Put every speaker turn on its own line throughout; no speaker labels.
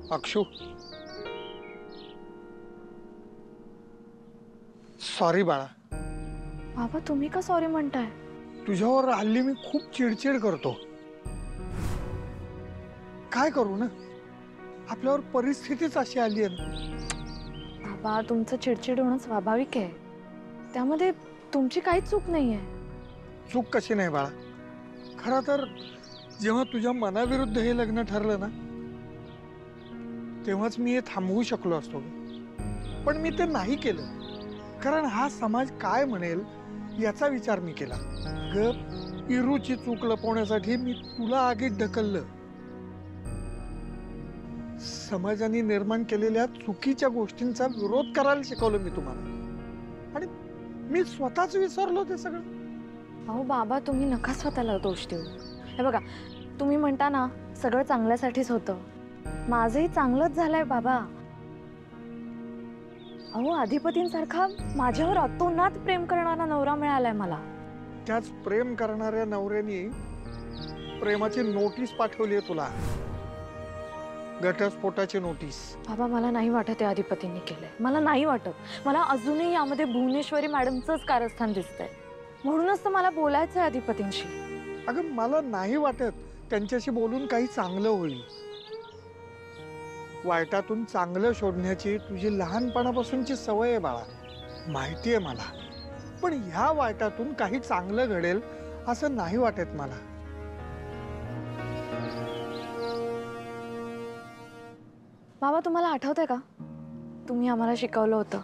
Akshu, sorry बाळा.
बाबा तुम्ही का सॉरी म्हणताय?
तुझ्यावर हल्ली मी खूप चिडचिड करतो. काय करू ना, आपल्यावर परिस्थितीच अशी आली आहे ना.
बाबा तुमचं चिडचिड होणं स्वाभाविक आहे, त्यामध्ये तुमची काहीच चूक नाहीये.
चूक कशी नाही बाळा. खरं तर जेव्हा तुझ्या मनाविरुद्ध हे लग्न ठरलं ना, तेव्हाच मी हे थांबवू शकलो असतो, पण मी ते नाही केलं. कारण हा समाज काय म्हणेल याचा विचार मी केला. इरूची चूक लपवण्यासाठी मी तुला आगीत ढकललं. समाजाने निर्माण केलेल्या चुकीच्या गोष्टींचा विरोध करायला शिकवलं मी तुम्हाला, आणि मी स्वतःच विसरलो ते सगळं.
अहो बाबा तुम्ही नका स्वतःला दोष देऊ. हे बघा, तुम्ही म्हणता ना सगळं चांगल्यासाठीच होतं. माझंही चांगलंच झालंय बाबा. अहो अधिपतींसारखा माझ्यावर अतोनात प्रेम करणारा नवरा मिळालाय मला.
त्याच प्रेम करणाऱ्या नवऱ्याने प्रेमाची नोटीस पाठवली आहे तुला, घटस्फोटाची नोटीस.
बाबा मला नाही वाटत ते अधिपतींनी केलंय. मला नाही वाटत. मला अजूनही यामध्ये भुवनेश्वरी मॅडमचंच कारस्थान दिसतंय. म्हणूनच तर मला बोलायचं आहे अधिपतींशी.
अगं मला नाही वाटत त्यांच्याशी बोलून काही चांगलं होईल. वाईटातून चांगलं शोधण्याची तुझी लहानपणापासूनची सवय आहे बाळा, माहिती आहे मला. पण ह्या वाईटातून काही चांगलं घडेल असं नाही वाटत मला.
बाबा तुम्हाला आठवतंय का, तुम्ही आम्हाला शिकवलं होतं,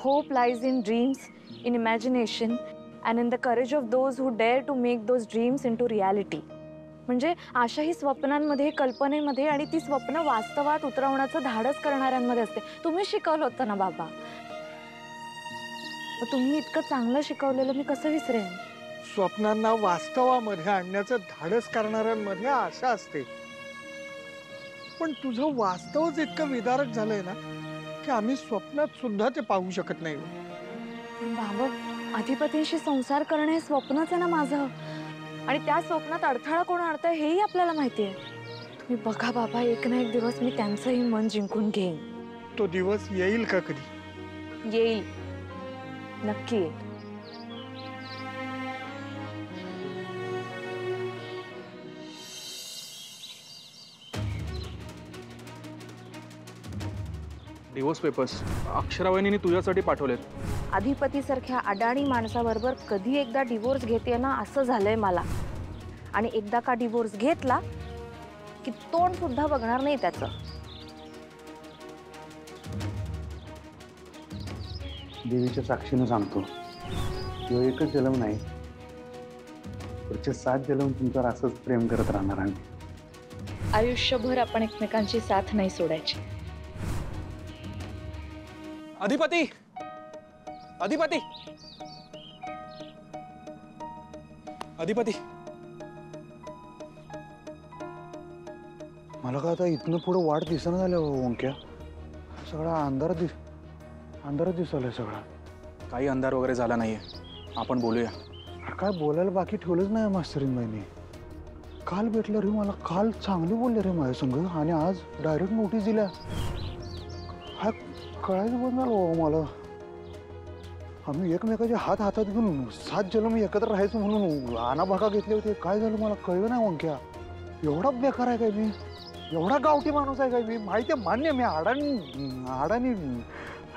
hope lies in dreams, in imagination and in the courage of those who dare to make those dreams into reality. म्हणजे आशा ही स्वप्नांमध्ये, कल्पनेमध्ये आणि ती स्वप्न वास्तवात उतरवण्याचं धाडस करणाऱ्यांमध्ये असते. तुम्ही शिकवलं होतं ना बाबा. तुम्ही इतकं चांगलं शिकवलेलं मी कसं विसरेन.
स्वप्नांना वास्तवामध्ये आणण्याचं धाडस करणाऱ्यांमध्ये आशा असते, पण तुझं वास्तवच इतकं विदारक झालंय ना की आम्ही स्वप्नात सुद्धा ते पाहू शकत नाही.
पण बाबा अधिपतींशी संसार करणे हे स्वप्नच आहे ना माझं, आणि त्या स्वप्नात अडथळा कोण आणतंय हेही आपल्याला माहिती आहे. तुम्ही बघा बाबा, एक ना एक दिवस मी त्यांचंही मन जिंकून घेईन.
तो दिवस येईल का कधी?
येईल, नक्की येईल.
डिवोर्स पेपर्स अक्षरावहिनीने तुझ्यासाठी पाठवलेत.
अधिपतीसारख्या अडाणी माणसाबरोबर कधी एकदा डिवोर्स घेते ना असं झालंय मला. आणि एकदा का डिवोर्स घेतला की तोंड सुद्धा बघणार नाही त्याचं.
देवीच्या साक्षीने सांगतो, तो एकच जन्म नाही, पुढचे 7 जन्म तुमच्यावर असंच प्रेम करत राहणार आम्ही.
आयुष्यभर आपण एकमेकांची साथ नाही सोडायची.
अधिपती, अधिपती, अधिपती.
मला का आता इथनं पुढे वाट दिसणं झालं ओंक्या. सगळा अंधारच दिसायला सगळा.
काही अंधार वगैरे झाला नाहीये, आपण बोलूया.
काय बोलायला बाकी ठेवलंच नाही मास्तरीनबाईंनी. काल भेटलं रे मला, काल चांगलं बोलले रे माझ्या संग, आणि आज डायरेक्ट नोटीस दिल्या. हा कळायचं बंद झालं मला. आम्ही एकमेकाचे हात हातात घेऊन 7 जन्म एकत्र राहायचं म्हणून आनाभाका घेतले होते. काय झालं मला कळलं नाही ओंक्या. एवढा बेकार आहे काय मी? एवढा गावठी माणूस आहे काय मी? माहिती आहे, मान्य, मी अडाणी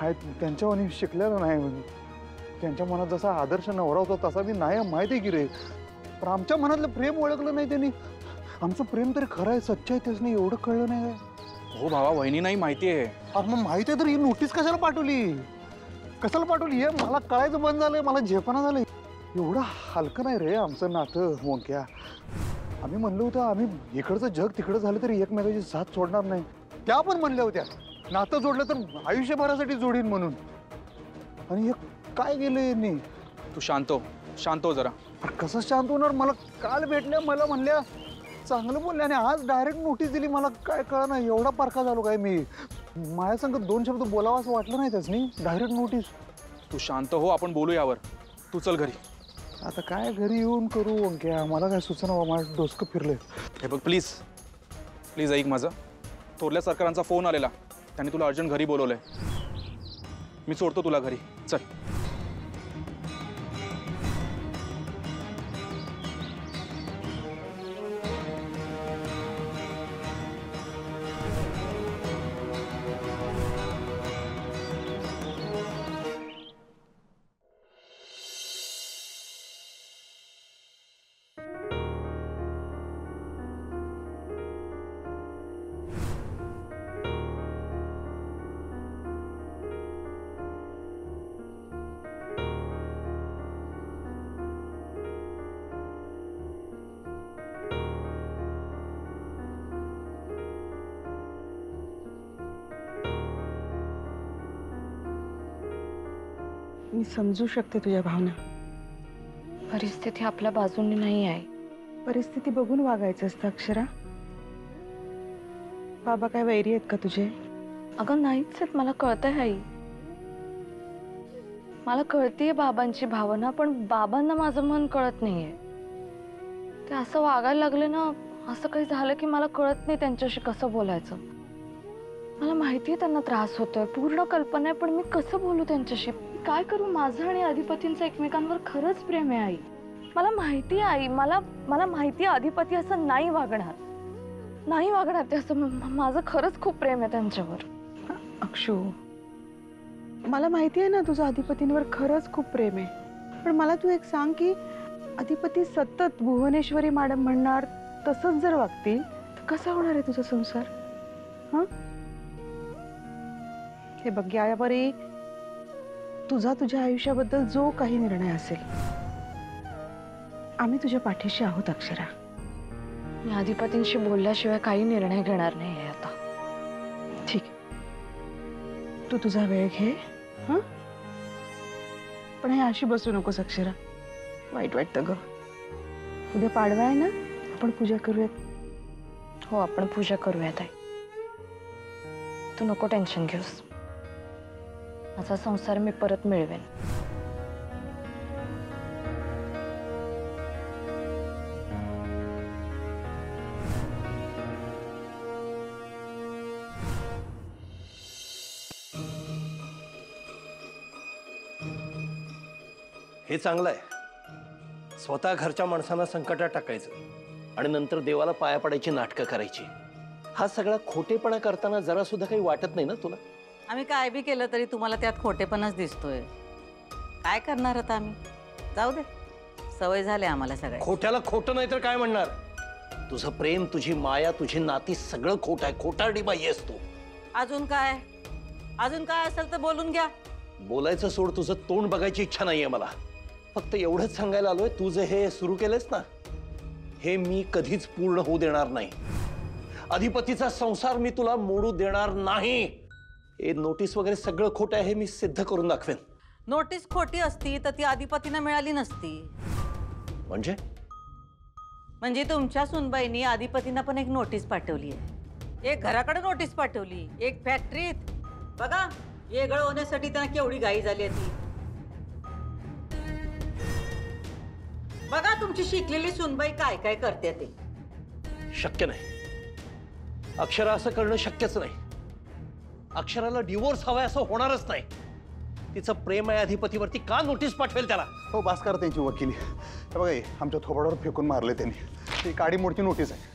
आहेत, त्यांच्यावर शिकलेलं नाही. त्यांच्या मनात जसा आदर्श नवरा होता तसा मी नाही, माहिती आहे की रे. पण आमच्या मनातलं प्रेम ओळखलं नाही त्यांनी. आमचं प्रेम तरी खरं आहे, सच्च आहे, त्याच नाही एवढं कळलं नाही.
हो भावा, वहिनी नाही माहिती आहे.
मग माहिती आहे तर ही नोटीस कशाला पाठवली? कशाला पाठवली हे मला कळायचं बंद झालंय. मला झेपणा झालंय. एवढं हलकं नाही रे आमचं नातं ओंक्या. आम्ही म्हणलो होतं आम्ही इकडचं जग तिकडं झालं तरी एकमेकाची साथ सोडणार नाही. त्या पण म्हणल्या होत्या नातं जोडलं तर आयुष्यभरासाठी जोडीन म्हणून. आणि हे काय गेलं यांनी?
तू शांत हो जरा.
कसं शांत होणार? मला काल भेटल्या, मला म्हणल्या चांगलं बोलल्या, आणि आज डायरेक्ट नोटीस दिली. मला काय कळलं नाही. एवढा पारखा झालो काय मी? माझ्या संग 2 शब्द बोलावं असं वाटलं नाही त्यासनी. Direct notice.
तू शांत हो, आपण बोलू यावर. तू चल घरी.
आता काय घरी येऊन करू ओंक्या? मला काय सुचना, माझं डोसकं फिरलंय.
हे बघ, प्लीज ऐक माझं. थोरल्या सरकारांचा फोन आलेला, त्यांनी तुला अर्जंट घरी बोलवलंय. मी सोडतो तुला घरी, चल.
मी समजू शकते तुझ्या भावना.
परिस्थिती आपल्या बाजूने नाही आहे.
परिस्थिती बघून वागायचं असतं अक्षरा. बाबा काय वैरी आहेत का तुझे?
अगं नाहीच आहेत, मला कळतंय आई. मला कळतीये बाबांची भावना, पण बाबांना माझं मन कळत नाहीये. ते असं वागायला लागले ना, असं काही झालं की मला कळत नाही त्यांच्याशी कसं बोलायचं. मला माहितीये त्यांना त्रास होतोय, पूर्ण कल्पना आहे, पण मी कसं बोलू त्यांच्याशी? काय करू? माझं आणि अधिपतींचं एकमेकांवर खरंच प्रेम आहे आई. मला माहिती आहे आई, मला माहिती आहे अधिपती असं नाही वागणार ते असं. माझं खरंच खूप प्रेम आहे त्यांच्यावर.
अक्षू, मला माहिती आहे ना तुझं अधिपतींवर खरंच खूप प्रेम आहे. पण मला तू एक सांग की अधिपती सतत भुवनेश्वरी मॅडम म्हणणार तसंच जर वागतील तर कसा होणार आहे तुझा संसार? हा, हे बघ, यावरी तुझ्या आयुष्याबद्दल जो काही निर्णय असेल, आम्ही तुझ्या पाठीशी आहोत अक्षरा.
मी अधिपतींशी बोलल्याशिवाय काही निर्णय घेणार नाही आता.
ठीक आहे, तू तुझा वेळ घे. हा, पण हे अशी बसू नकोस अक्षरा, वाईट वाटतं ग. उद्या पाडवा आहे ना, आपण पूजा करूयात.
हो, आपण पूजा करूयात आई. तू नको टेन्शन घेऊस. माझा संसार मी परत मिळवेन.
हे चांगलं आहे. स्वतः घरच्या माणसांना संकटात टाकायचं आणि नंतर देवाला पाया पडायची नाटकं करायची. हा सगळा खोटेपणा करताना जरा सुद्धा काही वाटत नाही ना तुला?
आम्ही काय बी केलं तरी तुम्हाला त्यात खोटेपणाच दिसतोय. काय करणार आता आम्ही? जाऊ दे, सवय झाली आम्हाला सगळ्या.
खोट्याला खोटं नाही तर काय म्हणणार? तुझं प्रेम, तुझी माया, तुझी नाती सगळं खोट आहे. खोटारडी बाई आहेस तू.
अजून काय असेल तर बोलून घ्या.
बोलायचं सोड, तुझं तोंड बघायची इच्छा नाहीये मला. फक्त एवढंच सांगायला आलोय, तू जे हे सुरू केलंस ना, हे मी कधीच पूर्ण होऊ देणार नाही. अधिपतीचा संसार मी तुला मोडू देणार नाही. हे नोटीस वगैरे सगळं खोटं आहे हे मी सिद्ध करून दाखवेन.
नोटीस खोटी असती तर ती अधिपतीनं मिळाली नसती. म्हणजे तुमच्या सुनबाईंनी अधिपतींना पण एक नोटीस पाठवली आहे. एक घराकडे नोटीस पाठवली, एक फॅक्टरीत. बघा, वेगळं होण्यासाठी त्यांना केवढी घाई झाली आहे ती. बघा तुमची शिकलेली सुनबाई काय काय करते ते.
शक्य नाही अक्षरा, असं करणं शक्यच नाही. अक्षराला डिवोर्स हवाय असं होणारच नाही. तिचं प्रेम आहे अधिपतीवरती, का नोटीस पाठवेल त्याला?
हो, भास्कर त्यांची वकिली. हे बघा, आमच्या थोबाडावर फेकून मारले त्यांनी. ती काडी मोडची नोटीस आहे.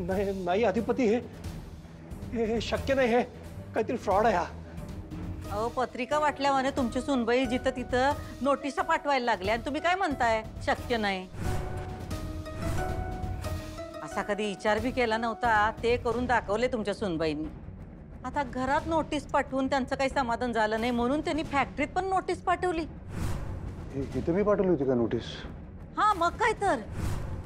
नाही नाही अधिपती, हे शक्य नाही. हे काहीतरी फ्रॉड आहे हा.
अहो, पत्रिका वाटल्यावर तुमची सुनबाई जिथं तिथं नोटिसा पाठवायला लागल्या आणि तुम्ही काय म्हणताय शक्य नाही? असा कधी विचार बी केला नव्हता, ते करून दाखवले तुमच्या सुनबाईंनी. आता घरात नोटीस पाठवून त्यांचं काही समाधान झालं नाही म्हणून त्यांनी फॅक्टरीत पण नोटीस पाठवली.
इथे मी पाठवली होती का नोटीस?
हा, मग काय तर.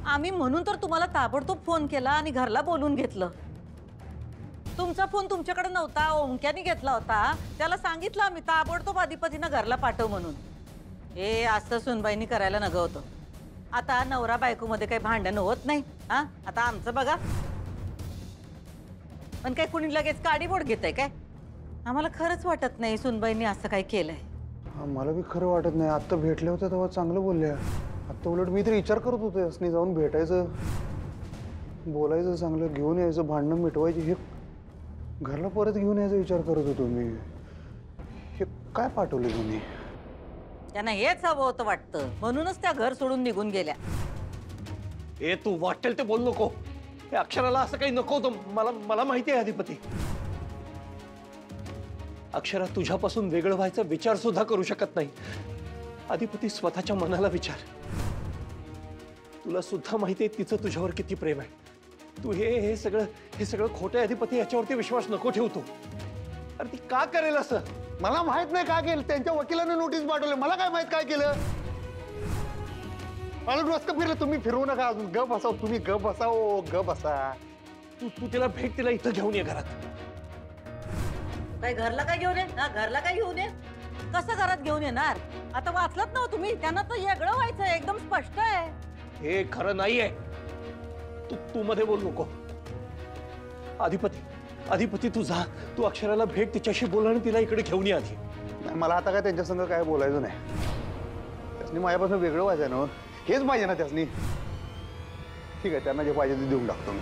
आम्ही म्हणून तर तुम्हाला ताबडतोब फोन केला आणि घरला बोलून घेतलं. तुमचा फोन तुमच्याकडे नव्हता, ओंक्याने घेतला होता. त्याला सांगितलं आम्ही ताबडतोब अधिपतीनं घरला पाठव म्हणून. हे असं सुनबाईंनी करायला नगं होतं. आता नवरा बायको मध्ये काही भांडण होत नाही हा. आता आमचं बघा. पण काय कुणी लगेच काडीमोड घेतय काय? आम्हाला खरंच वाटत नाही सुनबाईंनी असं काय केलंय.
हा, मला बी खरं वाटत नाही. आत्ता भेटले होते तेव्हा चांगलं बोलल्या. आत्ता उलट मी तर विचार करत होते असनी जाऊन भेटायचं, बोलायचं, चांगलं घेऊन यायचं, भांडणं मिटवायची. हे घरला परत घेऊन यायचा विचार करत होतो मी. हे काय पाठवले तुम्ही?
त्यांना हेच हवं होतं वाटतं, म्हणूनच त्या घर सोडून निघून गेल्या.
हे तू वाटेल ते बोल नको. हे अक्षराला असं काही नको होतं. मला माहिती आहे अधिपती. अक्षरा तुझ्यापासून वेगळं व्हायचा विचार सुद्धा करू शकत नाही. अधिपती स्वतःच्या मनाला विचार. तुला सुद्धा माहिती आहे तिचं तुझ्यावर किती प्रेम आहे. तू हे सगळं खोटं आहे अधिपती. याच्यावरती विश्वास नको ठेवतो. अरे ती का करेल असं?
मला माहित नाही काय केलं. त्यांच्या वकिलाने नोटीस पाठवले. मला काय माहित काय केलं. मला डोसकं फिरलं. तुम्ही फिरवू नका अजून. ग बसाव तुम्ही. ग बसाव. ग बसा.
तू तिला भेट. तिला इथं घेऊन ये घरात.
काय घरला काय घेऊन ये? हा, घरला काय घेऊन ये? कसं घरात घेऊन येणार? आता वाचलात ना हो तुम्ही. त्यांना तर वेगळं व्हायचंय. एकदम स्पष्ट आहे.
हे खरं नाहीये. तू मध्ये बोल नको. अधिपती तू जा. तू अक्षराला भेट. तिच्याशी बोल आणि तिला इकडे घेऊन ये आधी.
नाही, मला आता काय त्यांच्या संग काय बोलायचं नाही. त्यासनी माझ्यापासून वेगळं व्हायचं ना. हेच पाहिजे ना त्यासनी. ठीक आहे, त्यांना जे पाहिजे ते देऊन टाकतो मी.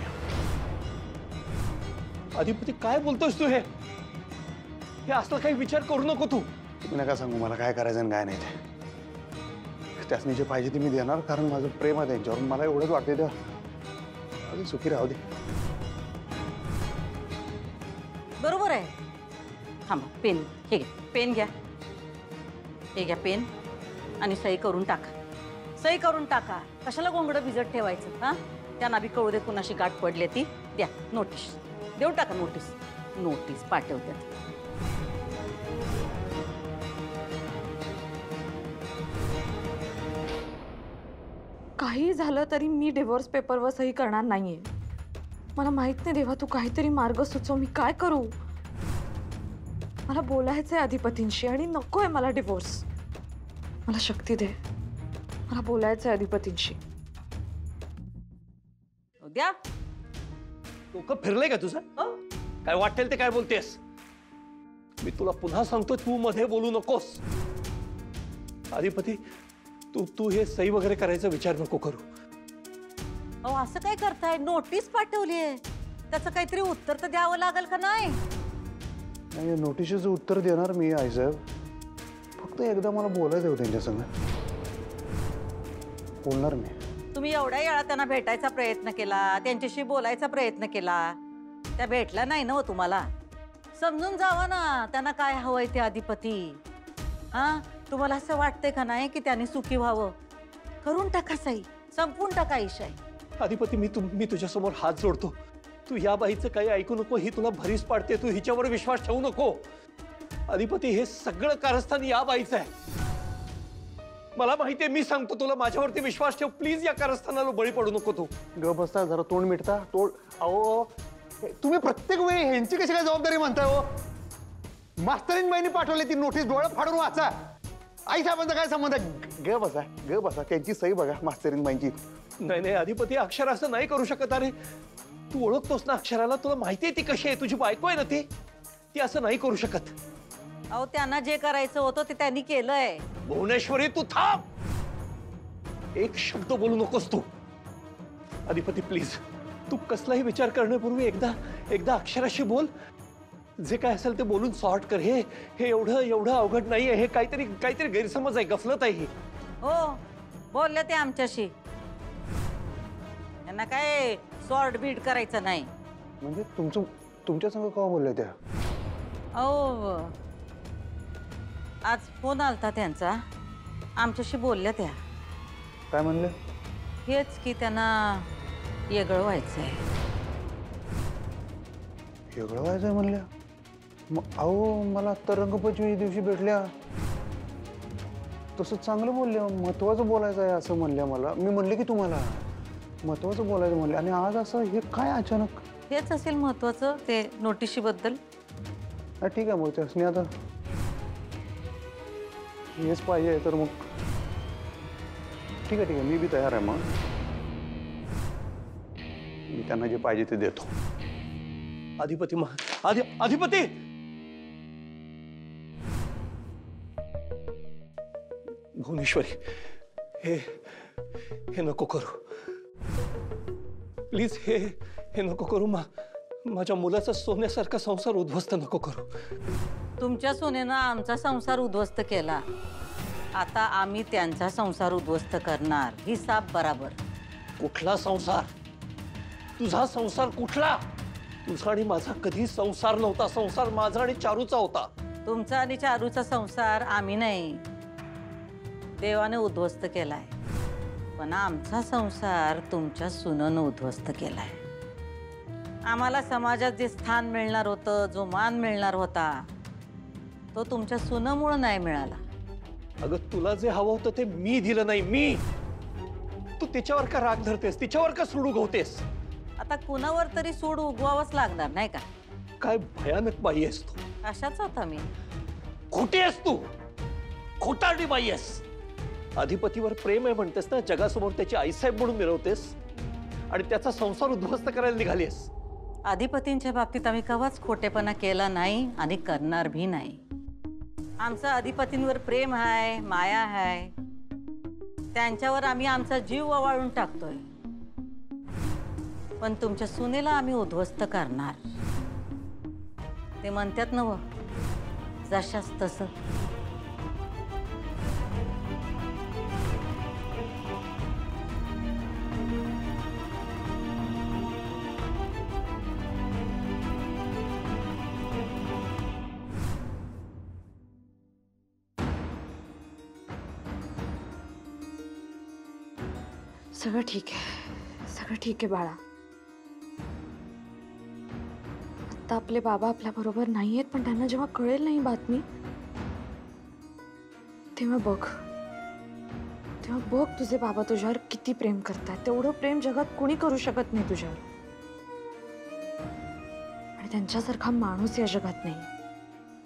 अधिपती काय बोलतोस तू? हे असलं काही विचार करू नको तू.
तुम्ही नका सांगू मला काय करायचं आणि काय नाही ते. त्यासनी जे पाहिजे ते मी देणार, कारण माझं प्रेम आहे त्यांच्यावर. मला एवढंच वाटते त्या अजून सुखी राहू दे.
बरोबर आहे. थांबा, पेन हे घ्या. पेन घ्या. हे घ्या पेन आणि सही करून टाका. सही करून टाका. कशाला गोंगडं भिजत ठेवायचं? हा, त्यांना बी कळू दे कुणाशी गाठ पडली ती. द्या नोटीस. देऊन टाका नोटीस. नोटीस पाठवतात.
काही झालं तरी मी डिवोर्स पेपरवर सही करणार नाहीये. मला माहित नाही देवा, तू काहीतरी मार्ग सुचव. मी काय करू? मला बोलायचंय अधिपतींशी आणि नकोय मला डिवोर्स. मला शक्ती दे. मला बोलायचंय अधिपतींशी.
द्या.
डोकं फिरलंय का तुझं? काय वाटेल ते काय बोलतेस? मी तुला पुन्हा सांगतो, तू मध्ये बोलू नकोस. अधिपती तू हे सही वगैरे करायचा विचार नको करू.
अहो असं काय करताय? नोटीस पाठवलीये, त्याचं काहीतरी उत्तर तर द्यावं लागेल का नाही?
नाही, नोटिशीचं उत्तर देणार मी आईसाहेब. फक्त एकदा मला बोलायचं होतं त्यांच्या संग. बोलणार मी.
तुम्ही एवढ्या वेळा त्यांना भेटायचा प्रयत्न केला, त्यांच्याशी बोलायचा प्रयत्न केला, त्या भेटल्या नाही ना हो तुम्हाला. समजून जावा ना त्यांना काय हवंय ते अधिपती. हा, तुम्हाला असं वाटतंय का नाही की त्यांनी सुखी व्हावं? करून टाका सही. संपून टाका इशाई.
अधिपती मी तुझ्यासमोर हात जोडतो. तू या बाईचं काही ऐकू नको. ही तुला भरीस पाडते. तू हिच्यावर विश्वास ठेवू नको. अधिपती हे सगळं कारस्थान या बाईचं आहे. मला माहितीये. मी सांगतो तुला, माझ्यावरती विश्वास ठेव प्लीज. या कारस्थानाला बळी पडू नको तू.
ग बसता जरा. तोंड मिटता. अहो तुम्ही प्रत्येक वेळी ह्यांची कशी काय जबाबदारी म्हणताय? हो, मास्तरीन बाईंनी पाठवली ती नोटीस. डोळं फाडून वाचा. आई साहेबांचा काय संबंध आहे? ग बसा. ग बसा. त्यांची सही बघा मास्तरीन बाईंची.
नाही अधिपती, अक्षर असं नाही करू शकत. अरे तू ओळखतोस ना अक्षराला. तुला माहितीये ती कशी आहे. तुझी बायको आहे ना ती असं नाही करू शकत.
अहो त्यांना जे करायचं होतं ते त्यांनी केलंय.
भुवनेश्वरी तू थांब. एक शब्द बोलू नकोस तू. अधिपती प्लीज, तू कसलाही विचार करण्यापूर्वी एकदा अक्षराशी बोल. जे काय असेल ते बोलून सॉर्ट कर. हे एवढं अवघड नाहीये. हे काहीतरी गैरसमज आहे, गफलत आहे ही.
हो, बोलले ते आमच्याशी. त्यांना काय सॉर्ट बीट करायचं नाही.
म्हणजे तुमच्या संग का बोलल्या त्या?
अहो आज फोन आलता त्यांचा. आमच्याशी बोलल्या त्या.
काय म्हणले?
हेच की त्यांना वेगळं व्हायचंय.
वेगळं व्हायचंय म्हणल्या? मग अहो मला आत्ता रंगपंचमी दिवशी भेटल्या, तसं चांगलं बोलल्या. महत्वाचं बोलायचं आहे असं म्हणल्या मला. मी म्हणले की तुम्हाला महत्वाचं बोलायचं म्हणले, आणि आज असं हे काय अचानक?
हेच असेल महत्वाचं, ते नोटिशीबद्दल.
ठीक आहे, मग त्यासनी आता हेच पाहिजे तर मग ठीक आहे मी बी तयार आहे. मग मी त्यांना जे पाहिजे ते देतो.
अधिपती अधिपती भुवनेश्वरी, हे हे नको करू प्लीज. हे नको करू. माझ्या मुलाचा सोन्यासारखा संसार उद्ध्वस्त नको करू.
तुमच्या सोनेनं आमचा संसार उद्ध्वस्त केला, आता आम्ही त्यांचा संसार उद्ध्वस्त करणार. हिसाब बराबर.
कुठला संसार? तुझा संसार कुठला? तुझा आणि माझा कधी संसार नव्हता. संसार माझा आणि चारूचा होता.
तुमचा आणि चारूचा संसार आम्ही नाही, देवाने उद्ध्वस्त केलाय. पण आमचा संसार तुमच्या सुनेनं उद्ध्वस्त केलाय. आम्हाला समाजात जे स्थान मिळणार होतं, जो मान मिळणार होता, तो तुमच्या सुनेमुळे नाही मिळाला.
अगं, तुला जे हवं होतं ते मी दिलं नाही. मी तू तिच्यावर का राग धरतेस? तिच्यावर का सूड उगवतेस?
आता कुणावर तरी सूड उगवावंच लागणार नाही का?
काय भयानक बाई आहेस तू.
अशाच होता मी.
खोटी आहेस तू. खोटारडी बाई आहेस. अधिपतीवर प्रेम आहे म्हणतेस ना, जगासमोर त्याची आईसाहेब म्हणून मिरवतेस आणि त्याचा संसार उद्ध्वस्त करायला निघालीस.
अधिपतींच्या बाबतीत आम्ही कवाच खोटेपणा केला नाही आणि करणार भी नाही. आमचं अधिपतींवर प्रेम आहे, माया आहे. त्यांच्यावर आम्ही आमचा जीव ओवाळून टाकतोय. पण तुमच्या सुनेला आम्ही उद्ध्वस्त करणार. ते म्हणतात नव, जशास तसं.
सगळं ठीक आहे, सगळं ठीक आहे बाळा. आता आपले बाबा आपल्या बरोबर नाही आहेत, पण त्यांना जेव्हा कळेल नाही बातमी, तेव्हा बघ तुझे बाबा तुझ्यावर किती प्रेम करतात. तेवढं प्रेम जगात कोणी करू शकत नाही तुझ्यावर. आणि त्यांच्यासारखा माणूस या जगात नाही.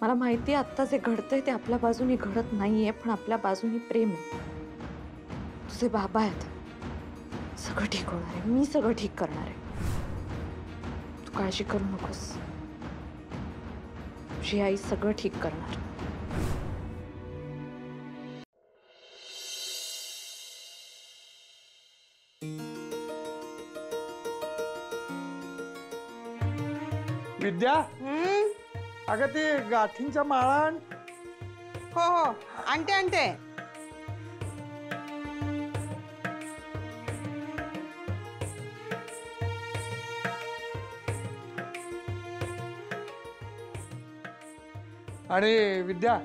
मला माहिती आहे आत्ता जे घडतंय ते आपल्या बाजूने घडत नाहीये, पण आपल्या बाजूने प्रेम आहे. तुझे बाबा आहेत. सगळं ठीक होणार आहे. मी सगळं ठीक करणार आहे. तू काळजी करू नकोस. तुझी आई सगळं ठीक करणार.
विद्या, अगं ते गाठींच्या माळा आण.
हो हो, आणते आणते.
आणि विद्या,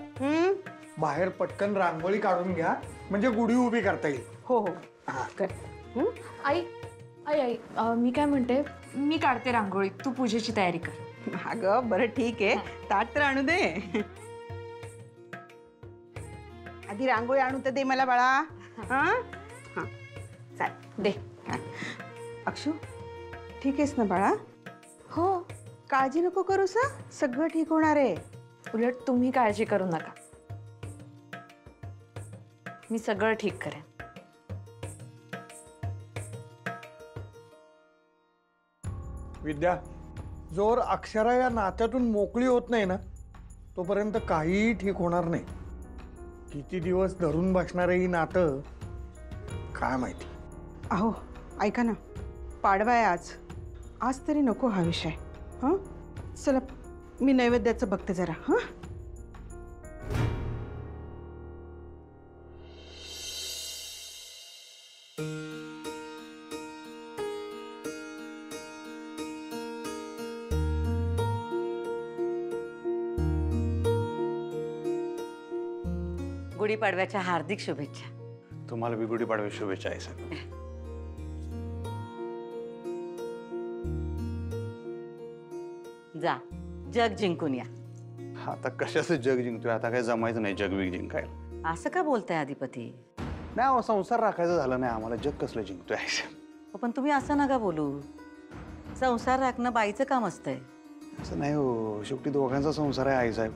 बाहेर पटकन रांगोळी काढून घ्या, म्हणजे गुढी उभी करता येईल.
हो हो.
आई आई आई मी काय म्हणते, मी काढते रांगोळी, तू पूजेची तयारी कर.
अगं बरं ठीक आहे, ताट तर आणू दे. आधी रांगोळी आणू तर दे मला बाळा. हा हा, चाल दे. अक्षू, ठीक आहेस ना बाळा?
हो,
काळजी नको करूस. सगळं ठीक होणार आहे.
उलट तुम्ही काळजी करू नका, मी सगळं ठीक करेन.
विद्या, जोर अक्षरा या नात्यातून मोकळी होत नाही ना, तोपर्यंत काहीही ठीक होणार नाही. किती दिवस धरून बसणार ही नातं काय माहिती.
अहो ऐका ना, पाडवा आहे आज. आज तरी नको हा विषय. हां चला, मी नैवेद्याचं बघते जरा. हां
गुढीपाडव्याच्या हार्दिक शुभेच्छा.
तुम्हाला बी गुढीपाडव्याच्या शुभेच्छा आहे साहेब.
जा, जग जिंकून या.
आता कशाचं जग जिंकतोय? आता काय जमायचं नाही जग बिग जिंकायला.
असं का बोलताय अधिपती?
नाही अहो, संसार राखायचा झालं नाही आम्हाला, जग कसलं जिंकतोय आहे साहेब.
पण तुम्ही असं नका बोलू. संसार राखणं बाईचं काम असतंय.
असं नाही हो, शेवटी दोघांचा संसार आहे आई साहेब.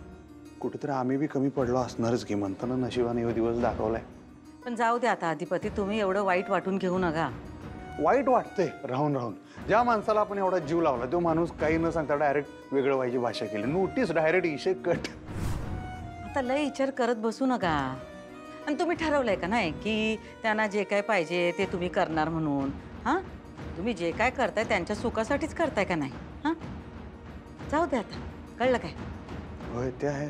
कुठेतरी आम्ही बी कमी पडलो असणारच की, म्हणताना नशिबाने हे दिवस दाखवलाय.
पण जाऊ दे आता अधिपती, तुम्ही एवढं वाईट वाटून घेऊ नका.
वाईट वाटतंय राहून राहून. ज्या माणसाला आपण एवढा जीव लावला तो माणूस काही न सांगता डायरेक्ट वेगळं व्हायची भाषा केली. नोटीस डायरेक्ट इशे कट.
आता लय विचार करत बसू नका. आणि तुम्ही ठरवलंय का नाही की त्यांना जे काय पाहिजे ते तुम्ही करणार म्हणून? हां, तुम्ही जे काय करताय त्यांच्या सुखासाठीच करताय का नाही? हां, जाऊ दे आता, कळलं काय?
होय ते आहे.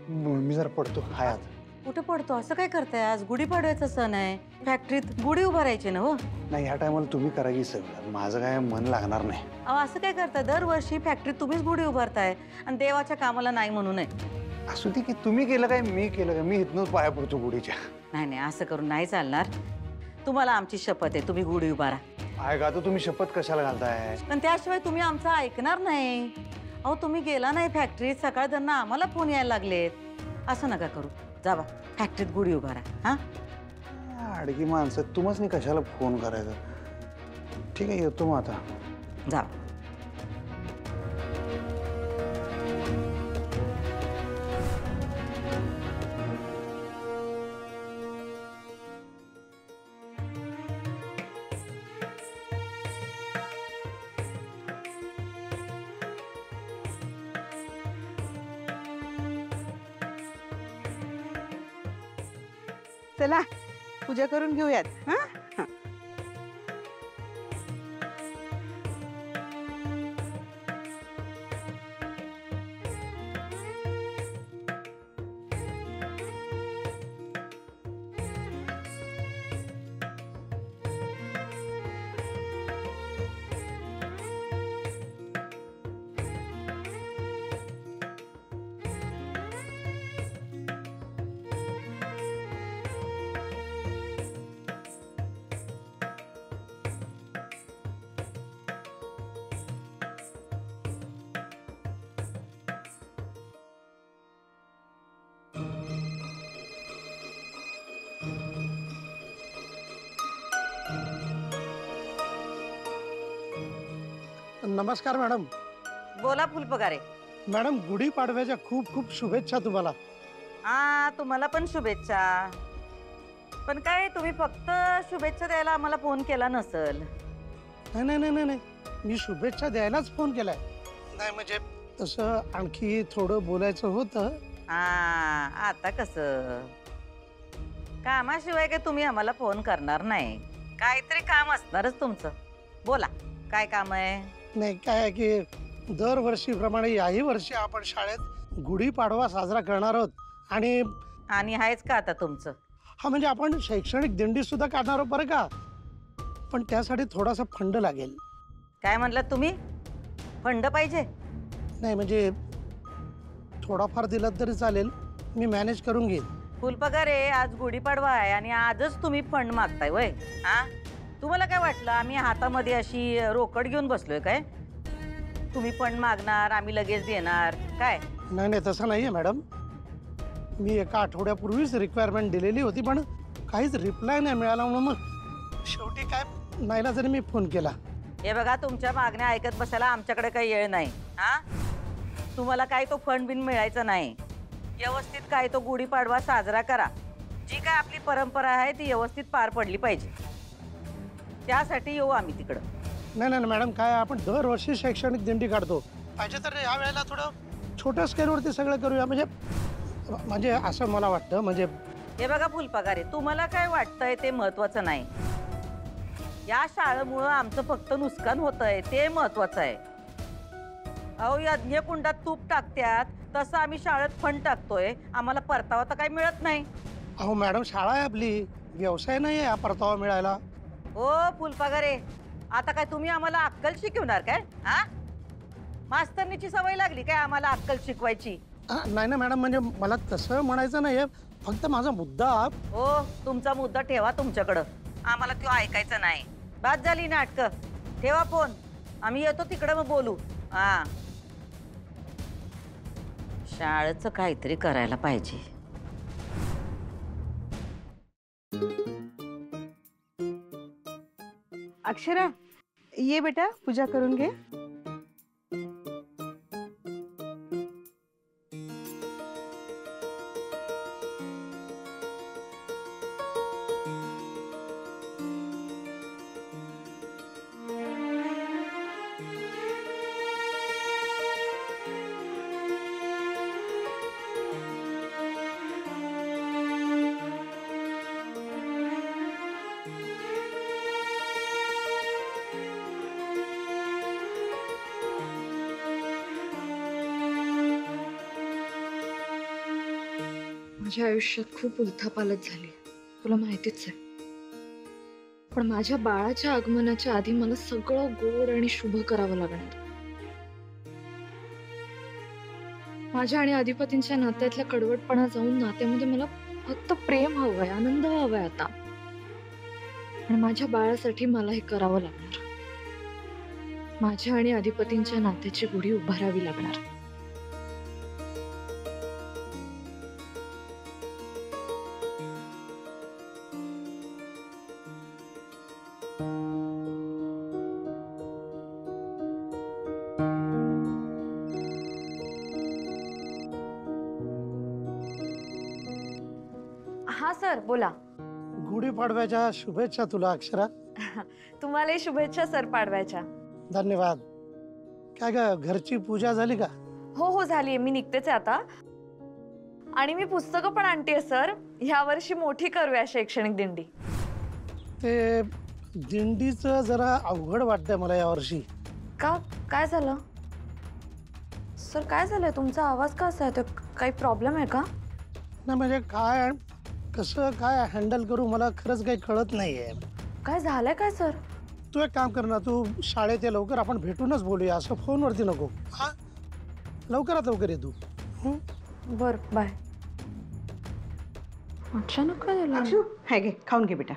मी जरा पडतो हाय आता.
कुठे पडतो? असं काय करताय? आज गुढीपाडव्याचा सण आहे, फॅक्टरीत गुढी उभारायची ना हो.
नाही ह्या टायमाला तुम्ही करा की सगळं, माझं काय मन लागणार नाही.
अहो असं काय करताय? दरवर्षी फॅक्टरीत तुम्हीच गुढी उभारताय आणि देवाच्या कामाला नाही म्हणू नये.
असू दे की तुम्ही केलं काय मी केलं काय, मी इथनंच पाया पडतो गुढीच्या.
नाही नाही, असं करून नाही चालणार. तुम्हाला आमची शपथ आहे, तुम्ही गुढी उभारा.
आहे का तर तुम्ही शपथ कशाला घालताय?
पण त्याशिवाय तुम्ही आमचं ऐकणार नाही. अहो तुम्ही गेला नाही फॅक्टरीत, सकाळ त्यांना आम्हाला फोन यायला लागलेत. असं नका करू, जावा फॅक्टरीत गुढी उभारा. हां,
अडगी माणसं, तुम्हाच नाही कशाला फोन करायचा. ठीक आहे येतो मग आता.
जावा.
चला पूजा करून घेऊयात. हा,
नमस्कार मॅडम.
बोला फुलपगारे.
मॅडम गुढीपाडव्याच्या खूप खूप शुभेच्छा तुम्हाला.
हा, तुम्हाला पण शुभेच्छा. पण काय तुम्ही फक्त शुभेच्छा द्यायला आम्हाला फोन केला नसल?
नाही नाही नाही नाही नाही, मी शुभेच्छा द्यायलाच फोन केलाय. नाही म्हणजे तसं आणखी थोडं बोलायचं होतं.
हा, आता कसं? कामाशिवाय काय तुम्ही आम्हाला फोन करणार नाही? काहीतरी काम असणारच तुमचं. बोला, काय काम आहे?
नाही काय आहे की दरवर्षीप्रमाणे याही वर्षी आपण शाळेत गुढीपाडवा साजरा करणार आहोत.
आणि आहेच का आता तुमचं?
हा म्हणजे आपण शैक्षणिक दिंडी सुद्धा काढणार आहोत बरं का. पण त्यासाठी थोडासा फंड लागेल.
काय म्हणलात तुम्ही? फंड पाहिजे?
नाही म्हणजे थोडाफार दिला तरी चालेल, मी मॅनेज करून घेईन.
फुलपगारे, आज गुढीपाडवा आहे आणि आजच तुम्ही फंड मागताय वय? हा, तुम्हाला काय वाटलं आम्ही हातामध्ये अशी रोकड घेऊन बसलोय काय? तुम्ही फंड मागणार, आम्ही लगेच देणार काय?
नाही नाही तसं नाही आहे मॅडम. मी एका आठवड्यापूर्वीच रिक्वायरमेंट दिलेली होती पण काहीच रिप्लाय नाही मिळाला म्हणून मग शेवटी काय नाईलाजाने मी फोन केला.
हे बघा, तुमच्या मागण्या ऐकत बसायला आमच्याकडे काही वेळ नाही. हा, तुम्हाला काय तो फंड बिन मिळायचा नाही. व्यवस्थित काय तो गुढीपाडवा साजरा करा. जी काय आपली परंपरा आहे ती व्यवस्थित पार पडली पाहिजे. त्यासाठी येऊ आम्ही तिकडं.
नाही नाही मॅडम, काय आपण दरवर्षी शैक्षणिक दिंडी काढतो. पाहिजे तर या वेळेला थोडं छोट्या स्केलवरती सगळं करूया. म्हणजे असं मला वाटतं. म्हणजे
हे बघा फुलपगारे, तुम्हाला काय वाटतंय ते महत्वाचं नाही. या शाळेमुळं आमचं फक्त नुकसान होतंय ते महत्वाचं आहे. अहो, यज्ञकुंडात तूप टाकत्यात तसं आम्ही शाळेत फंड टाकतोय, आम्हाला परतावा तर काही मिळत नाही.
अहो मॅडम, शाळा आहे आपली, व्यवसाय नाही आहे परतावा मिळायला.
हो फुलपगारे, आता काय तुम्ही आम्हाला अक्कल शिकवणार काय? हा, मास्तरनीची सवय लागली काय आम्हाला अक्कल शिकवायची?
नाही ना मॅडम, म्हणजे मला तसं म्हणायचं नाही आहे. फक्त माझा मुद्दा.
हो, तुमचा मुद्दा ठेवा तुमच्याकडं, आम्हाला तो ऐकायचा नाही. बाद झाली नाटकं. ठेवा फोन, आम्ही येतो तिकडं मग बोलू. हा, शाळेचं काहीतरी करायला पाहिजे.
अक्षरा ये बेटा, पूजा करून घे.
माझ्या आयुष्यात खूप उलथापालट झाली, तुला माहितीच आहे. पण माझ्या बाळाच्या आगमनाच्या आधी मला सगळं गोड आणि शुभ करावं लागणार. माझ्या आणि अधिपतींच्या नात्यातल्या कडवटपणा जाऊन नात्यामध्ये मला फक्त प्रेम हवंय, आनंद हवाय आता. आणि माझ्या बाळासाठी मला हे करावं लागणार. माझ्या आणि अधिपतींच्या नात्याची गुढी उभारावी लागणार. हा सर, बोला.
गुढीपाडव्याच्या शुभेच्छा तुला अक्षरा.
तुम्हालाही शुभेच्छा सर पाडव्याच्या.
धन्यवाद. काय ग, घरची पूजा झाली का?
हो झालीये, मी निघतेच आहे आता. आणि मी पुस्तकं पण आणतेय सर. यावर्षी मोठी करूया शैक्षणिक दिंडी.
ते दिंडीचं जरा अवघड वाटतंय मला यावर्षी.
का, काय झालं सर? काय झालंय? तुमचा आवाज का असा येतोय? काही प्रॉब्लेम आहे का?
नाही म्हणजे काय, कसं काय हँडल करू मला खरंच काही कळत नाहीये.
काय झालंय काय सर?
तू एक काम कर ना, तू शाळेत ये लवकर, आपण भेटूनच बोलूया, असं फोनवरती नको. हा, लवकरात लवकर ये तू.
बर, बाय. अचानक काय झालं?
अक्षू, हे घे, खाऊन घे बेटा.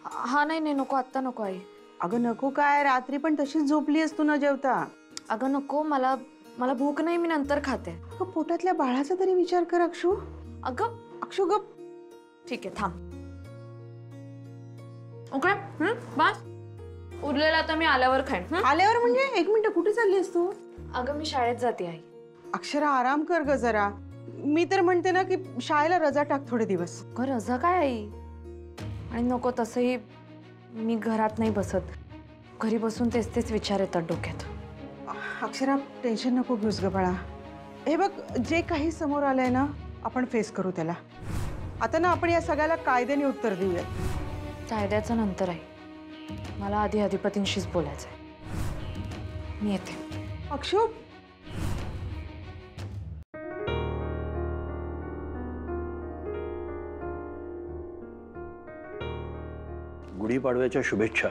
हा नाही नको, आत्ता नको आई.
अगं नको काय, रात्री पण तशीच झोपली असतो न जेवता.
अगं नको, मला भूक नाही, मी नंतर खाते.
अगं पोटातल्या बाळाचा तरी विचार कर अक्षू.
अगं
अक्षू गप.
ठीक आहे, थांब. ओके, बस. उरलेला आता मी आल्यावर खाईन.
आल्यावर म्हणजे? एक मिनिट, कुठे चालली असतो?
अगं मी शाळेत जाते आई.
अक्षरा आराम कर ग जरा. मी तर म्हणते ना की शाळेला रजा टाक थोडे दिवस.
अगं रजा काय आई? आणि नको तसंही मी घरात नाही बसत. घरी बसून तेच विचार येतात डोक्यात.
अक्षरा टेन्शन नको घेऊस ग बाळा. हे बघ, जे काही समोर आलंय ना, आपण फेस करू त्याला. आता ना आपण या सगळ्याला कायद्याने उत्तर देऊया.
कायद्याचं नंतर आहे, मला आधी अधिपतींशीच बोलायचंय. मी येते.
अक्षू,
गुढीपाडव्याच्या शुभेच्छा.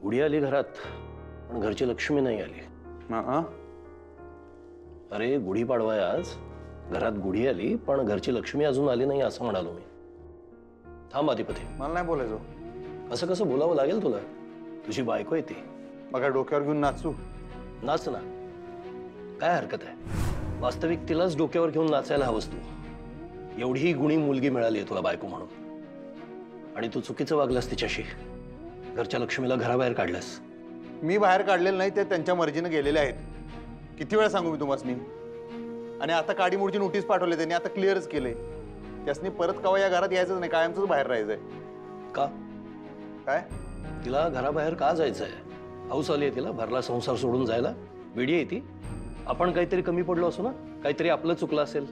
गुढी आली घरात, पण घरची लक्ष्मी नाही आली. अरे गुढीपाडवा आहे आज, घरात गुढी आली पण घरची लक्ष्मी अजून आली नाही असं म्हणालो मी. थांब अधिपती,
मला नाही बोलायचं.
असं कसं बोलावं लागेल तुला? तुझी बायको आहे ती.
बघा, डोक्यावर घेऊन नाचू.
नाच ना, काय हरकत आहे? वास्तविक तिलाच डोक्यावर घेऊन नाचायला हवंस तू. एवढी गुणी मुलगी मिळाली आहे तुला बायको म्हणून, आणि तू चुकीचं वागलास तिच्याशी. घरच्या लक्ष्मीला घराबाहेर काढलास.
मी बाहेर काढलेलं नाही, ते त्यांच्या मर्जीने गेलेले आहेत. किती वेळा सांगू मी तुम्हाला? आणि आता काडीमोडची नोटीस पाठवले त्यांनी, आता क्लिअरच केले. त्यासनी परत कवा या घरात यायचंच नाही, कायमच बाहेर राहायचंय.
का?
काय
तिला घराबाहेर का जायचंय? हौस आली आहे तिला भरला संसार सोडून जायला. वेडी आहे ती. आपण काहीतरी कमी पडलो असो ना, काहीतरी आपलं चुकलं असेल,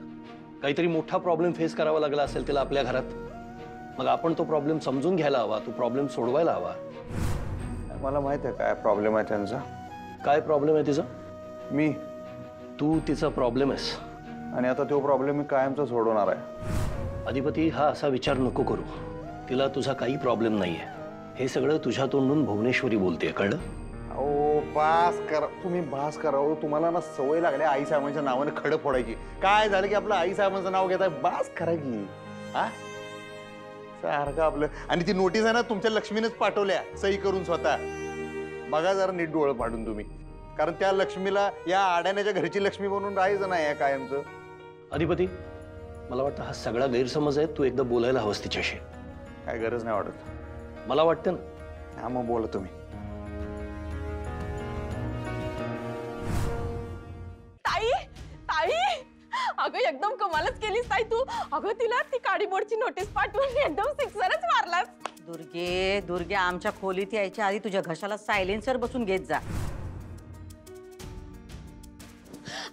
काहीतरी मोठा प्रॉब्लेम फेस करावा लागला असेल तिला आपल्या घरात. मग आपण तो प्रॉब्लेम समजून घ्यायला हवा, तो प्रॉब्लेम सोडवायला हवा.
मला माहित आहे काय प्रॉब्लेम आहे त्यांचा.
काय प्रॉब्लेम आहे तिचा?
मी.
तू तिचा प्रॉब्लेम आहेस.
आणि आता तो प्रॉब्लेम मी कायमचा सोडवणार आहे.
अधिपती, हा असा विचार नको करू. तिला तुझा काही प्रॉब्लेम नाहीये. हे सगळं तुझ्या तोंडून भुवनेश्वरी बोलते, कळलं?
ओ बास करा तुम्ही, बास करा. तुम्हाला ना सवय लागली आई साहेबांच्या नावाने खडं फोडायची. काय झालं की आपलं आई साहेबांचं नाव घेताय, बास करा की. हा सारखं आपलं. आणि ती नोटीस आहे ना, तुमच्या लक्ष्मीनेच पाठवल्या सही करून स्वतः. बघा जरा नीट डोळं पाडून तुम्ही, कारण त्या लक्ष्मीला या आड्याण्याच्या घरची लक्ष्मी म्हणून राहायचं नाही आहे कायमचं.
अधिपती, मला वाटतं हा सगळा गैरसमज आहे. तू एकदा बोलायला हवंस तिच्याशी.
काय गरज नाही वाटत
मला वाटतं ना.
हा, मग बोला तुम्ही.
ताई ताई, अगं एकदम कमालच केलीस ताई तू. अगं तिला ती काडीमोडची नोटीस पाठवून एकदम सिक्सरच मारलास.
दुर्गे, आमच्या खोलीत यायच्या आधी तुझ्या घशाला सायलेन्सर बसून घेत जा.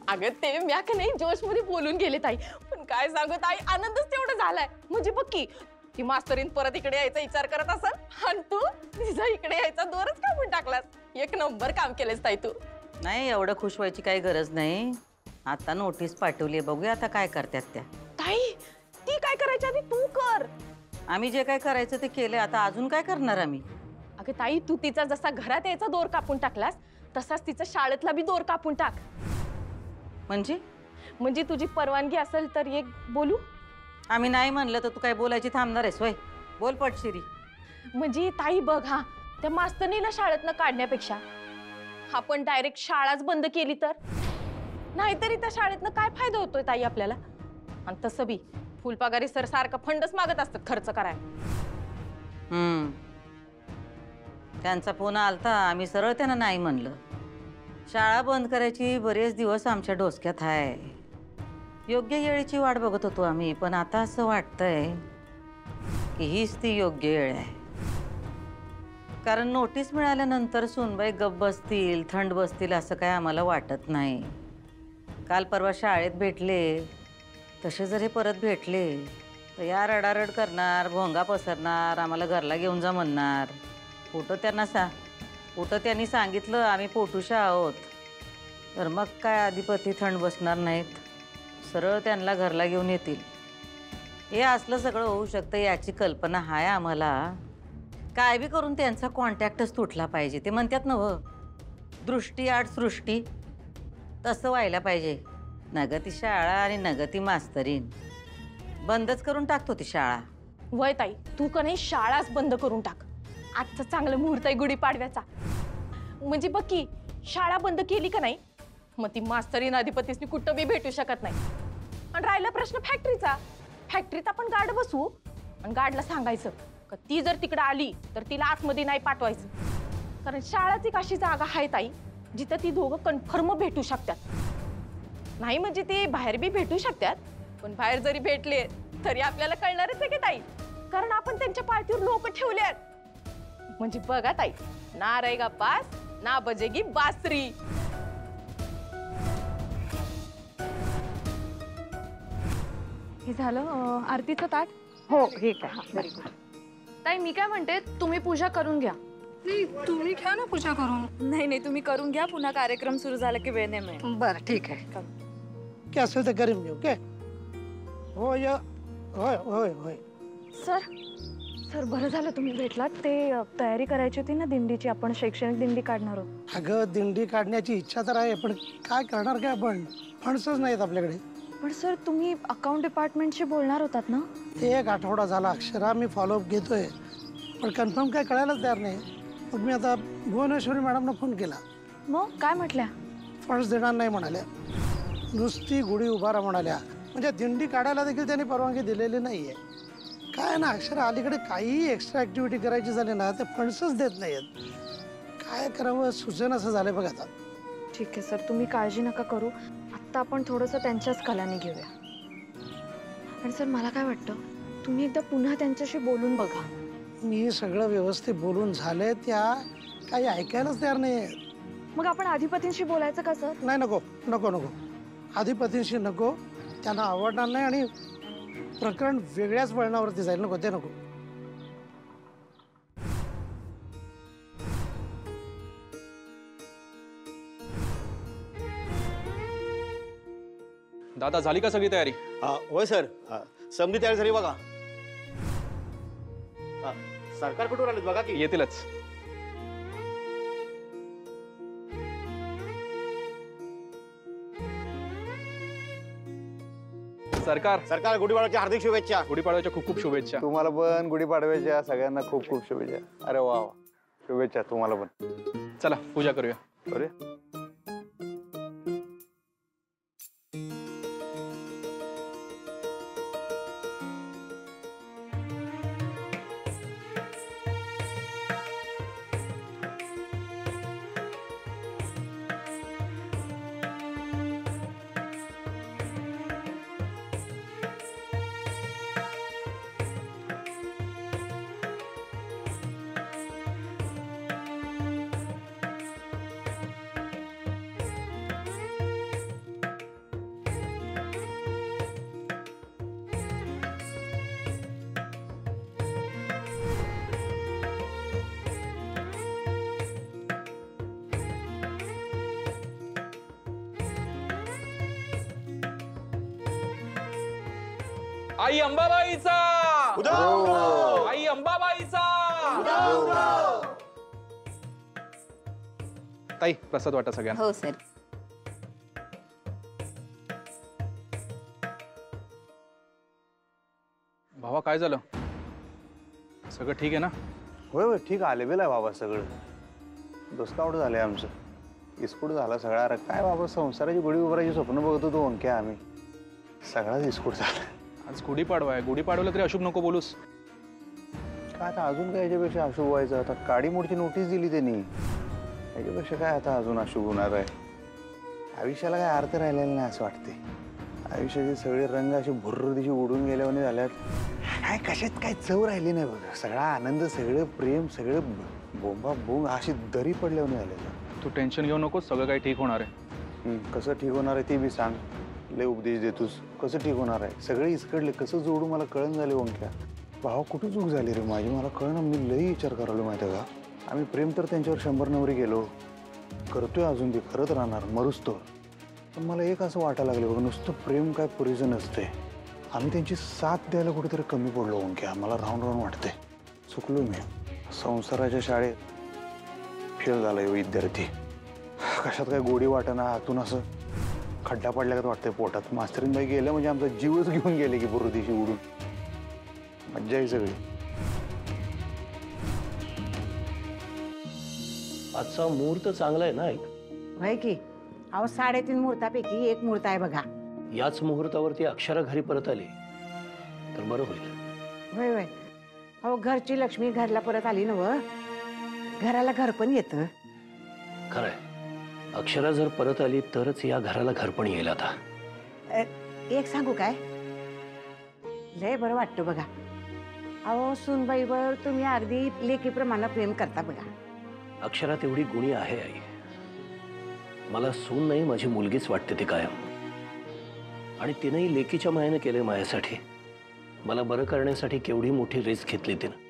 अगं ते म्या का नाही जोश मध्ये बोलून गेले ताई, पण काय सांगू ताई, आनंदच तेवढा झालाय. म्हणजे बघ की, ती मास्तरीन परत इकडे यायचा विचार करत असेल आणि तू तिचा इकडे यायचा दोरच कापून टाकलास. एक नंबर काम केलेस ताई तू.
नाही, एवढं खुश व्हायची काही गरज नाही. आता नोटीस पाठवली, बघूया आता काय करतात त्या.
ताई ती काय करायची आधी तू कर.
आम्ही जे काय करायचं ते केलं, आता अजून काय करणार आम्ही?
अगं ताई तू तिचा जसा घरात यायचा दोर कापून टाकलास तसाच तिचा शाळेतला बी दोर कापून टाक. म्हणजे तुझी परवानगी असेल तर एक बोलू.
आम्ही नाही म्हणलं तर तू काय बोलायची थांबणार आहेस वय? बोल पटशिरी.
म्हणजे ताई बघ हा, त्या मास्तरनीला शाळेतनं काढण्यापेक्षा आपण डायरेक्ट शाळाच बंद केली तर. नाहीतरी त्या शाळेतनं काय फायदा होतोय ताई आपल्याला. आणि तसं बी फुलपगारी सर सारखं फंडच मागत असतात खर्च करायला.
त्यांचा फोन आलता, आम्ही सरळ त्यांना नाही म्हणलं. शाळा बंद करायची बरेच दिवस आमच्या डोसक्यात आहे. योग्य वेळेची वाट बघत होतो आम्ही, पण आता असं वाटतंय की हीच ती योग्य वेळ आहे. कारण नोटीस मिळाल्यानंतर सुनबाई गप्प बसतील, थंड बसतील असं काय आम्हाला वाटत नाही. काल परवा शाळेत भेटले तसे जर हे परत भेटले तर या रडारड करणार, भोंगा पसरणार, आम्हाला घरला घेऊन जा म्हणणार. कुठं त्यांनी सांगितलं आम्ही पोटुशा आहोत तर मग काय अधिपती थंड बसणार नाहीत, सरळ त्यांना घरला घेऊन येतील. हे असलं सगळं होऊ शकतं याची कल्पना आहे आम्हाला. काय बी करून त्यांचा कॉन्टॅक्टच तुटला पाहिजे. ते म्हणतात ना हो, दृष्टी आड सृष्टी, तसं व्हायला पाहिजे. नगती शाळा आणि नगती मास्तरीन. बंदच करून टाकतो ती शाळा.
वय ताई तू का नाही शाळाच बंद करून टाक. आजचं चांगलं मुहूर्त आहे गुढीपाडव्याचा. म्हणजे बघ की शाळा बंद केली का नाही मग ती मास्तरीन अधिपतीसनी कुठं बी भेटू शकत नाही. आणि राहिला प्रश्न फॅक्टरीचा, फॅक्टरीत आपण गार्ड बसवू आणि गार्डला सांगायचं का ती जर तिकडे आली तर तिला आतमध्ये नाही पाठवायचं. कारण शाळाच एक अशी जागा आहे ताई जिथं ती दोघं कन्फर्म भेटू शकतात. नाही म्हणजे ते बाहेर बी भेटू शकतात, पण बाहेर जरी भेटले तरी आपल्याला कळणारच आहे की ताई, कारण आपण त्यांच्या पाठीवर लोक ठेवले आहेत. म्हणजे बघा ताई, ना रहेगा पास ना बजेगी बासरी.
हे झालं आरतीचं ताट.
हो हे काय व्हेरी गुड.
ताई मी काय म्हणते, तुम्ही पूजा करून घ्या.
तुम्ही घ्या ना पूजा करून.
नाही तुम्ही करून घ्या, पुन्हा कार्यक्रम सुरू झाला की वेळ नाही मिळेल.
बरं ठीक आहे.
की असेल तर करीन मी. ओके होय होय होय होय.
सर बरं झालं तुम्ही भेटलात. ते तयारी करायची होती ना दिंडीची, आपण शैक्षणिक दिंडी काढणार आहोत.
अगं दिंडी काढण्याची इच्छा तर आहे, पण काय करणार काय आपण, फंड्सच नाहीत आपल्याकडे.
पण सर तुम्ही अकाउंट डिपार्टमेंटशी बोलणार होतात ना?
एक आठवडा झाला अक्षरा मी फॉलोअप घेतोय, पण कन्फर्म काय कळायलाच तयार नाही. मग मी आता भुवनेश्वरी मॅडमना फोन केला.
मग काय म्हटल्या?
फंड्स देणार नाही म्हणाल्या, नुसती गुढी उभारा म्हणाल्या. म्हणजे दिंडी काढायला देखील त्यांनी परवानगी दिलेली नाहीये. काय ना अक्षरा, अलीकडे काही एक्स्ट्रा ऍक्टिव्हिटी करायची झाली ना ते फंड्सच देत नाहीत. काय करावं सुचेन असं झालंय बघ आता.
ठीक आहे सर, तुम्ही काळजी नका करू. आत्ता आपण थोडंसं त्यांच्याच कलाने घेऊया. आणि सर मला काय वाटतं, तुम्ही एकदा पुन्हा त्यांच्याशी बोलून बघा.
मी सगळं व्यवस्थित बोलून झालंय, त्या काही ऐकायलाच तयार नाही.
मग आपण अधिपतींशी बोलायचं का सर?
नाही नको नको नको, अधिपतींशी नको. त्यांना आवडणार नाही आणि प्रकरण वेगळ्याच वळणावरती जाईल. नको ते नको.
दादा झाली का सगळी तयारी?
होय सर, समधी तयार झाली बघा. सरकार कुठून आलेत बघा की.
येतीलच. सरकार
गुढीपाडव्याच्या हार्दिक शुभेच्छा.
गुढीपाडव्याच्या खूप खूप शुभेच्छा.
तुम्हाला पण गुढीपाडव्याच्या सगळ्यांना खूप खूप शुभेच्छा. अरे वा, शुभेच्छा तुम्हाला पण.
चला पूजा करूया.
अरे
आई अंबाबाईचा आई अंबाबाईचा ताई प्रसाद वाटा सगळ्यांना.
हो सर.
भावा काय झालं? सगळं ठीक आहे ना?
होय होय ठीक आले बेला बाबा सगळं. डोसकावट झालंय आमचं. इस्कूट झाला सगळा. अरे काय बाबा संसाराची गुढी उभारायची स्वप्न बघत होतो अंक्या आम्ही. सगळाच इस्कूट झाला.
आज गुढीपाडवा आहे. गुढीपाडवलं तरी अशुभ नको बोलूस.
काय आता अजून काय याच्यापेक्षा अशुभ व्हायचं? आता काडी मोडची नोटीस दिली त्यांनी. याच्यापेक्षा काय आता अजून अशुभ होणार आहे? आयुष्याला काय अर्थ राहिलेला नाही असं वाटते. आयुष्याचे सगळे रंग असे भुर्र दिशी उडून गेल्याने झाल्यात. काय कशात काय चव राहिली नाही बघ. सगळा आनंद, सगळं प्रेम, सगळं बोंबा बोंब अशी दरी पडल्याने झालेलं.
तू टेन्शन घेऊ नकोस, सगळं काही ठीक होणार आहे.
कसं ठीक होणार आहे ते बी सांग. लय उपदेश देतोस. कसं ठीक होणार आहे? सगळे इसकडले कसं जोडू मला कळण झाले ओंक्या. भावा कुठं चूक झाली रे माझी मला कळणं. मी लई विचार करायला माहिती आहे का. आम्ही प्रेम तर त्यांच्यावर 100 नवरी गेलो करतोय अजून ते करत राहणार मरुस तो. पण मला एक असं वाटायला लागलं बघ नुसतं प्रेम काय पुरेसं नसते. आम्ही त्यांची साथ द्यायला कुठेतरी कमी पडलो ओंक्या. मला राहून राहून वाटते चुकलो मी. संसाराच्या शाळेत फेल झाला विद्यार्थी. कशात काय गोडी वाटेना. आतून असं खड्डा पडल्यागत वाटतंय पोटात. मास्तरीनबाई गेल्या म्हणजे आमचा जीवच घेऊन गेले की बुरुदीशी उडून. मज्जा आहे सगळी.
आजचा मुहूर्त चांगला आहे ना ऐक.
होय की. अहो 3.5 मुहूर्तापैकी एक मुहूर्त आहे बघा.
याच मुहूर्तावरती अक्षरा घरी परत आली तर बरं होईल.
होय होय. अहो घरची लक्ष्मी घरला परत आली ना व. घराला घर पण येतं.
खरंय. अक्षरा जर परत आली तरच या घराला घर पण येईल आता.
एक सांगू काय लय बरं वाटतं बघा. अहो सूनबाईवर तुम्ही अगदी लेकीप्रमाणे प्रेम करता बघा.
अक्षरा तेवढी गुणी आहे आई. मला सून नाही माझी मुलगीच वाटते ती कायम. आणि तिनेही लेकीच्या मायेने केले माझ्यासाठी. मला बरं करण्यासाठी केवढी मोठी रिस्क घेतली तिनं.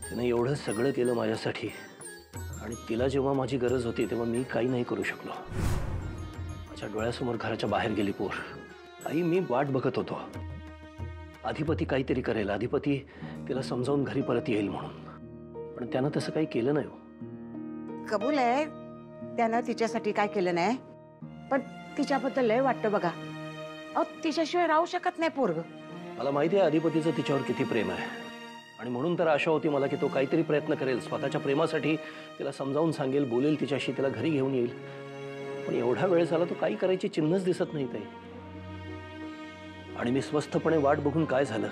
तिने एवढं सगळं केलं माझ्यासाठी. आणि तिला जेव्हा माझी गरज होती तेव्हा मी काही नाही करू शकलो. माझ्या डोळ्यासमोर घराच्या बाहेर गेली पोर. आई मी वाट बघत होतो. अधिपती काहीतरी करेल. अधिपती तिला समजावून घरी परत येईल म्हणून. पण त्यानं तसं काही केलं नाही.
कबूल आहे त्यानं तिच्यासाठी काय केलं नाही. पण तिच्याबद्दल लय वाटतं बघा. अहो तिच्याशिवाय राहू शकत नाही पोरग.
मला माहिती आहे अधिपतीचं तिच्यावर किती प्रेम आहे. आणि म्हणून तर आशा होती मला की तो काहीतरी प्रयत्न करेल. स्वतःच्या प्रेमासाठी तिला समजावून सांगेल, बोलेल तिच्याशी, तिला घरी घेऊन येईल. पण एवढा वेळ झाला तो काही करायची चिन्हच दिसत नाही ताई. आणि मी स्वस्थपणे वाट बघून काय झालं?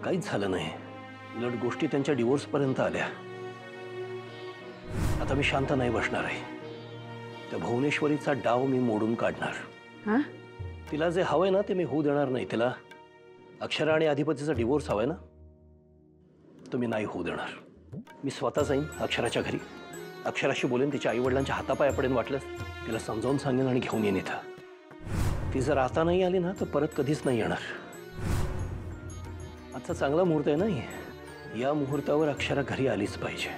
काहीच झालं नाही. उलट गोष्टी त्यांच्या डिवोर्स पर्यंत आल्या. आता मी शांत नाही बसणार आहे. त्या भुवनेश्वरीचा डाव मी मोडून काढणार. तिला जे हवंय ना ते मी होऊ देणार नाही. तिला अक्षरा आणि अधिपतीचा डिवोर्स हवाय ना तो मी नाही होऊ देणार. मी स्वतः जाईन अक्षराच्या घरी. अक्षराशी बोलेन. तिच्या आईवडिलांच्या हातापाया पडेन. वाटलं तिला समजावून सांगेन आणि घेऊन येईन इथं. ती जर आता नाही आली ना तर परत कधीच नाही येणार. आजचा चांगला मुहूर्त आहे ना. या मुहूर्तावर अक्षरा घरी आलीच पाहिजे.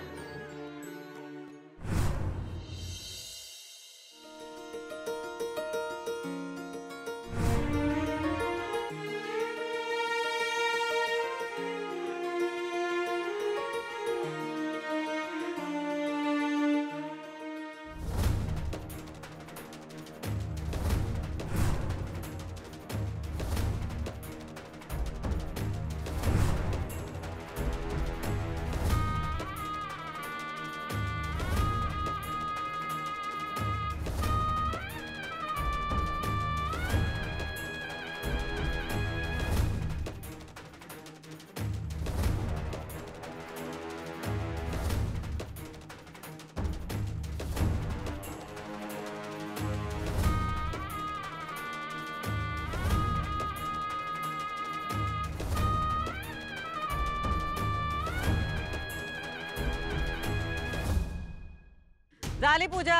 झाली पूजा,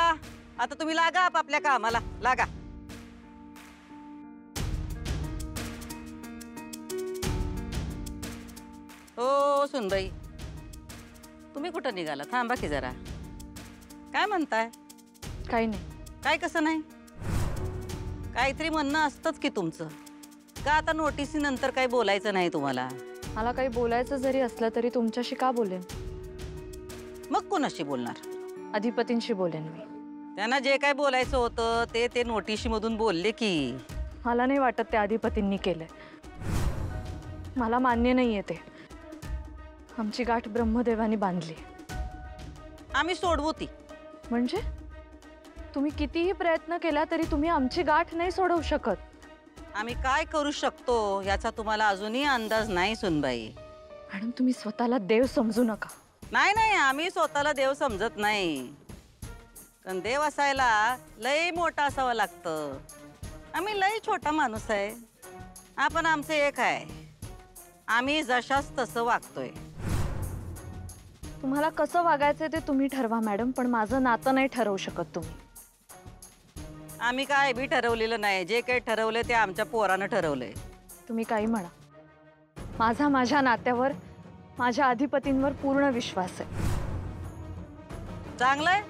आता तुम्ही लागा आपापल्या कामाला लागा. हो सुनबाई, तुम्ही कुठं निघाला? थांबा की जरा. काय म्हणताय?
काही नाही.
काय कसं नाही? काहीतरी म्हणणं असतंच की तुमचं. का आता नोटिसीनंतर काही बोलायचं नाही तुम्हाला?
मला काही बोलायचं जरी असलं तरी तुमच्याशी का बोलेन?
मग कोणाशी बोलणार?
अधिपतींशी बोलेन मी.
त्यांना जे काय बोलायचं होतं ते नोटिशीमधून बोलले की.
मला नाही वाटत ते अधिपतींनी केलंय. मला मान्य नाहीये ते. आमची गाठ ब्रह्मदेवानी बांधली.
आम्ही सोडवू ती.
म्हणजे तुम्ही कितीही प्रयत्न केला तरी तुम्ही आमची गाठ नाही सोडवू शकत.
आम्ही काय करू शकतो याचा तुम्हाला अजूनही अंदाज नाही सुनबाई.
मॅडम तुम्ही स्वतःला देव समजू नका.
नाही नाही, आम्ही स्वतःला देव समजत नाही. पण देव असायला लय मोठा असावं लागतं. आम्ही लय छोटा माणूस आहे. आपण आमचं एक आहे. आम्ही जशाच तसं वागतोय.
तुम्हाला कसं वागायचं ते तुम्ही ठरवा मॅडम, पण माझं नातं नाही ठरवू शकत तुम्ही.
आम्ही काय बी ठरवलेलं नाही. जे काही ठरवलंय ते आमच्या पोरानं ठरवलंय.
तुम्ही काही म्हणा, माझा माझ्या नात्यावर, माझ्या अधिपतींवर पूर्ण विश्वास आहे.
चांगलंय,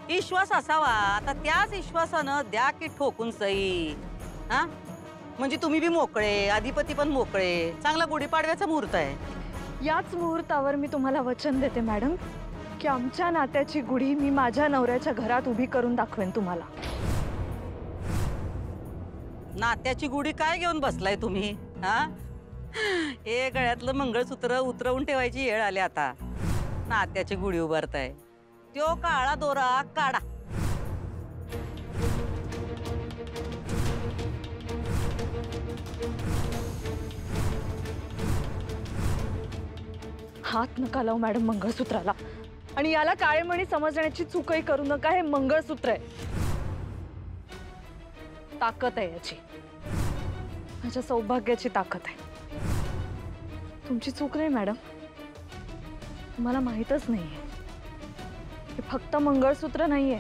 विश्वास असावा. आता त्याच विश्वासानं द्या की ठोकून सई. हा म्हणजे तुम्ही बी मोकळे, अधिपती पण मोकळे. चांगला गुढीपाडव्याचा मुहूर्त आहे.
याच मुहूर्तावर मी तुम्हाला वचन देते मॅडम की आमच्या नात्याची गुढी मी माझ्या नवऱ्याच्या घरात उभी करून दाखवेन तुम्हाला.
नात्याची गुढी काय घेऊन बसलाय तुम्ही? हा हे गळ्यातलं मंगळसूत्र उतरवून ठेवायची वेळ आली आता. नात्याची गुढी उभारताय. त्यो काळा दोरा काढा.
हात नका लावू मॅडम मंगळसूत्राला. आणि याला काळेमणी समजण्याची चूकही करू नका. हे मंगळसूत्र आहे. ताकद आहे याची. माझ्या सौभाग्याची ताकद आहे. तुमची चूक नाही मॅडम. तुम्हाला माहीतच नाहीये. हे फक्त मंगळसूत्र नाहीये,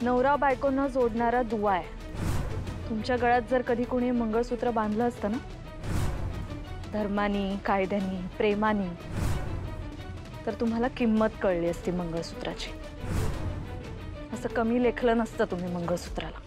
नवरा बायकोंना जोडणारा दुवा आहे. तुमच्या गळ्यात जर कधी कोणी मंगळसूत्र बांधलं असतं ना, धर्मानी, कायद्यानी, प्रेमानी, तर तुम्हाला किंमत कळली असती मंगळसूत्राची. असं कमी लेखलं नसतं तुम्ही मंगळसूत्राला.